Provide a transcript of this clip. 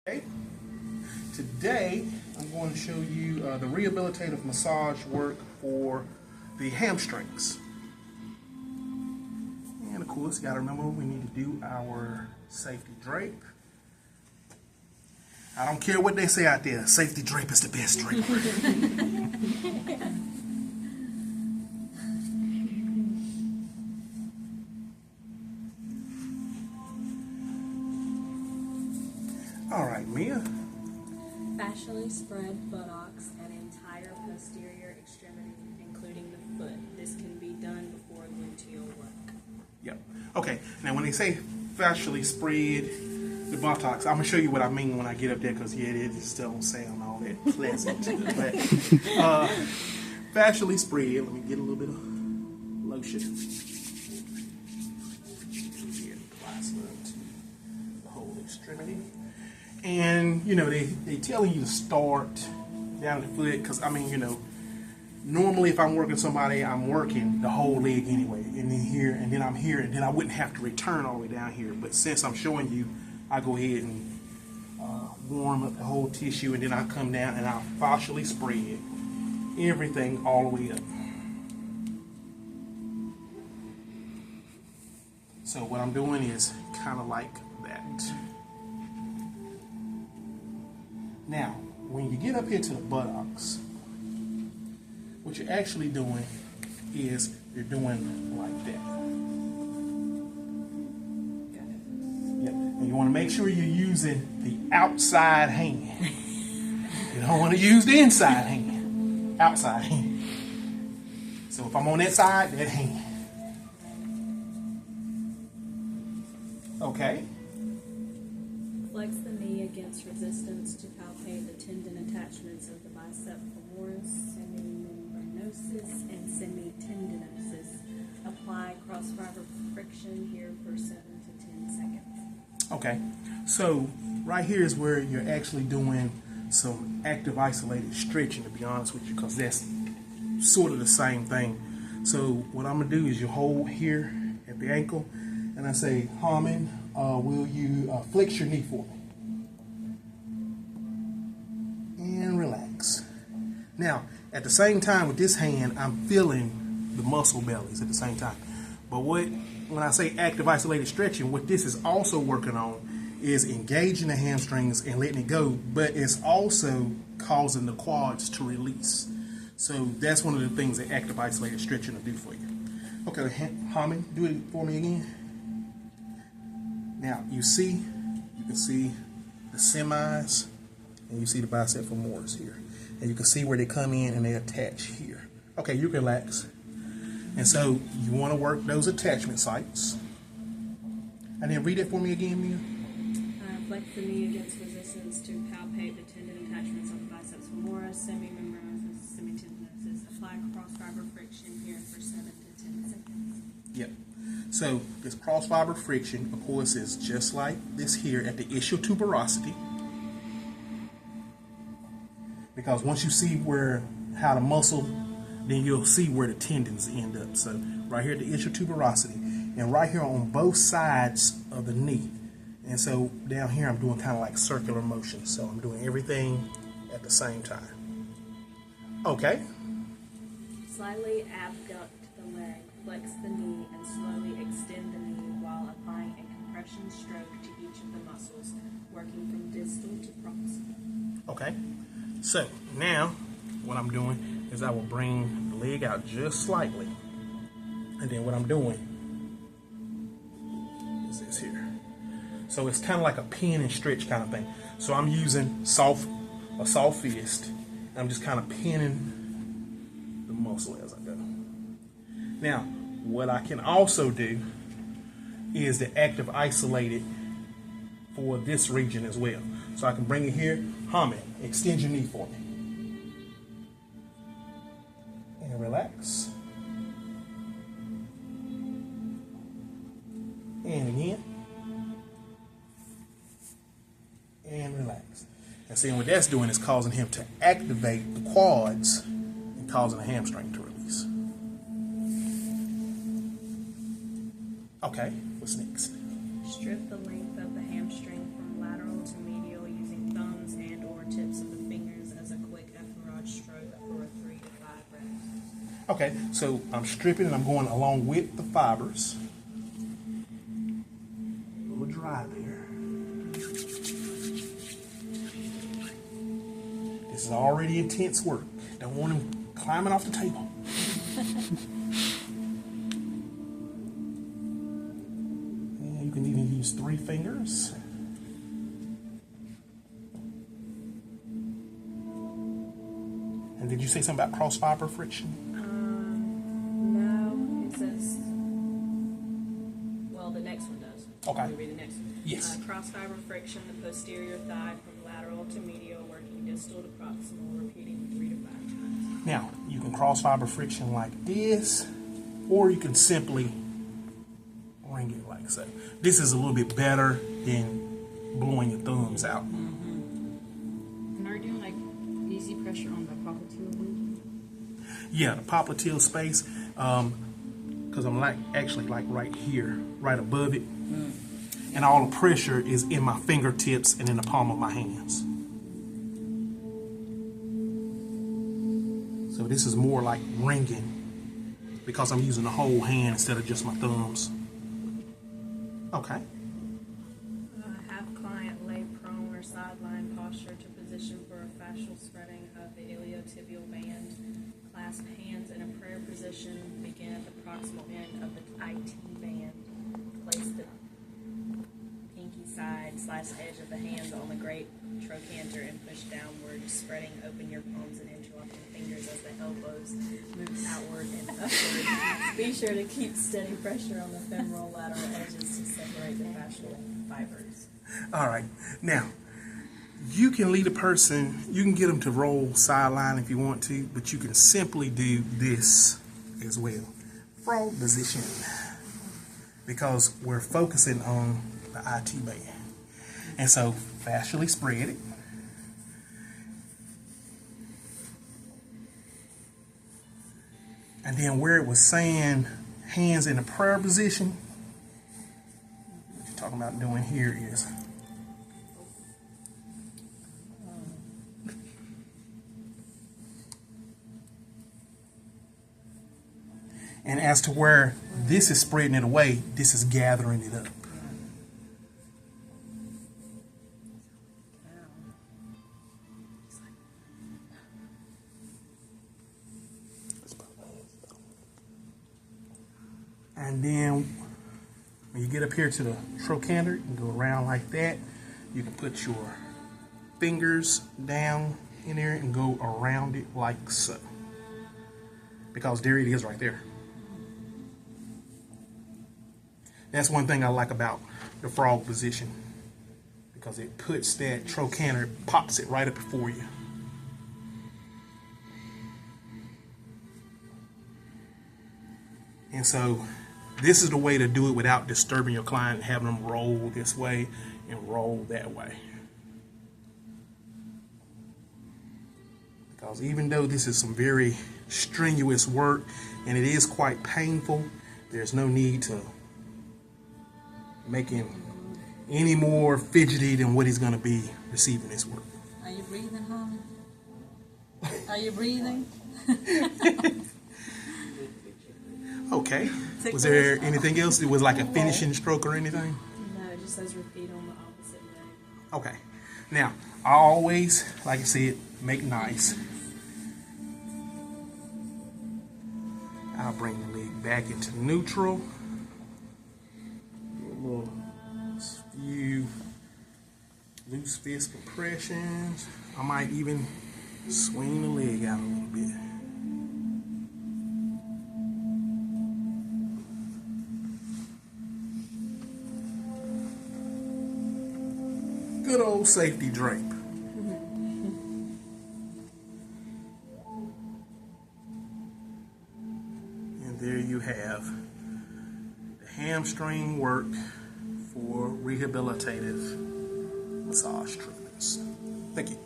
Okay. Today I'm going to show you the rehabilitative massage work for the hamstrings. And of course, you got to remember we need to do our safety drape. I don't care what they say out there, safety drape is the best drape. All right, Mia. Fascially spread buttocks and entire posterior extremity, including the foot. This can be done before gluteal work. Yep. Okay, now when they say fascially spread the buttocks, I'm going to show you what I mean when I get up there, because yeah, it just don't sound all that pleasant. But fascially spread, let me get a little bit of lotion. Yeah, apply some to the whole extremity. And, you know, they telling you to start down the foot, because, I mean, you know, normally if I'm working somebody, I'm working the whole leg anyway. And then here, and then I'm here, and then I wouldn't have to return all the way down here. But since I'm showing you, I go ahead and warm up the whole tissue, and then I come down and I'll fascially spread everything all the way up. So what I'm doing is kind of like that. Now, when you get up here to the buttocks, what you're actually doing is you're doing like that. Yep. And you want to make sure you're using the outside hand. You don't want to use the inside hand. Outside hand. So if I'm on that side, that hand. Okay. Flex the knee against resistance to palpate the tendon attachments of the bicep femoris, semimembranosus, and semitendinosus. Apply cross-fiber friction here for 7 to 10 seconds. Okay, so right here is where you're actually doing some active isolated stretching, to be honest with you, because that's sort of the same thing. So what I'm going to do is you hold here at the ankle, and I say, Harmon, will you flex your knee for me? And relax. Now, at the same time with this hand, I'm feeling the muscle bellies at the same time. But when I say active isolated stretching, what this is also working on is engaging the hamstrings and letting it go, but it's also causing the quads to release. So that's one of the things that active isolated stretching will do for you. Okay, Harmon, do it for me again. Now, you can see the semis, and you see the bicep femoris here. And you can see where they come in and they attach here. Okay, you can relax. And so you want to work those attachment sites. And then read it for me again, Mia. Flex the knee against resistance to palpate the tendon attachments of the biceps femoris, semimembranosus, semitendinosus. Apply cross-fiber friction here for 7 to 10 seconds. Yep. So this cross-fiber friction, of course, is just like this here at the ischial tuberosity. Because once you see how the muscle, then you'll see where the tendons end up. So right here at the ischial tuberosity, and right here on both sides of the knee. And so down here I'm doing kind of like circular motion. So I'm doing everything at the same time. Okay. Slightly abduct the leg, flex the knee, and slowly extend the knee while applying a compression stroke to each of the muscles, working from distal to proximal. Okay. So now what I'm doing is I will bring the leg out just slightly. And then what I'm doing is this here. So it's kind of like a pin and stretch kind of thing. So I'm using a soft fist. And I'm just kind of pinning the muscle as I go. Now, what I can also do is the active isolated for this region as well. So I can bring it here, Hamid, extend your knee for me. And relax. And again. And relax. And seeing what that's doing is causing him to activate the quads and causing the hamstring to release. Okay, what's next? Strip the length of the hamstring from lateral to medial using Okay, so I'm stripping and I'm going along with the fibers. A little dry there. This is already intense work. Don't want him climbing off the table. And you can even use 3 fingers. And did you say something about cross fiber friction? No, it says, well, the next one does. Okay. Let me read the next one. Yes. Cross fiber friction, the posterior thigh from lateral to medial, working distal to proximal, repeating 3 to 5 times. Now, you can cross fiber friction like this, or you can simply ring it like so. This is a little bit better than blowing your thumbs out. And are you doing like easy pressure on the popliteal region? Yeah, the popliteal space, because I'm actually right here, right above it. And all the pressure is in my fingertips and in the palm of my hands. So this is more like ringing because I'm using the whole hand instead of just my thumbs. Okay. Have client lay prone or sideline posture to position for a fascial spreading of the iliotibial band. Clasp hands in a prayer position. Begin at the proximal end of the IT band. Place the pinky side/edge of the hands on the great trochanter and push downward, spreading open your palms and interlocking fingers as the elbows move outward and upward. Be sure to keep steady pressure on the femoral lateral edges to separate the fascial fibers. All right. Now, you can lead a person, you can get them to roll sideline if you want to, but you can simply do this as well. Frog position. Because we're focusing on the IT band. And so, fascially spread it. And then where it was saying hands in a prayer position, what you're talking about doing here is and as to where this is spreading it away, this is gathering it up. And then when you get up here to the trochanter, you can go around like that. You can put your fingers down in there and go around it like so. Because there it is right there. That's one thing I like about the frog position. Because it puts that trochanter, pops it right up before you. And so this is the way to do it without disturbing your client and having them roll this way and roll that way. Because even though this is some very strenuous work and it is quite painful, there's no need to make him any more fidgety than what he's going to be receiving this work. Are you breathing, honey? Are you breathing? Okay. Was there anything else? It was like a finishing stroke or anything? No, it just says repeat on the opposite leg. Okay. Now, I always, like I said, make nice. I'll bring the leg back into neutral. Do a little few loose fist compressions. I might even swing the leg out a little bit. Good old safety drape. And there you have the hamstring work for rehabilitative massage treatments. Thank you.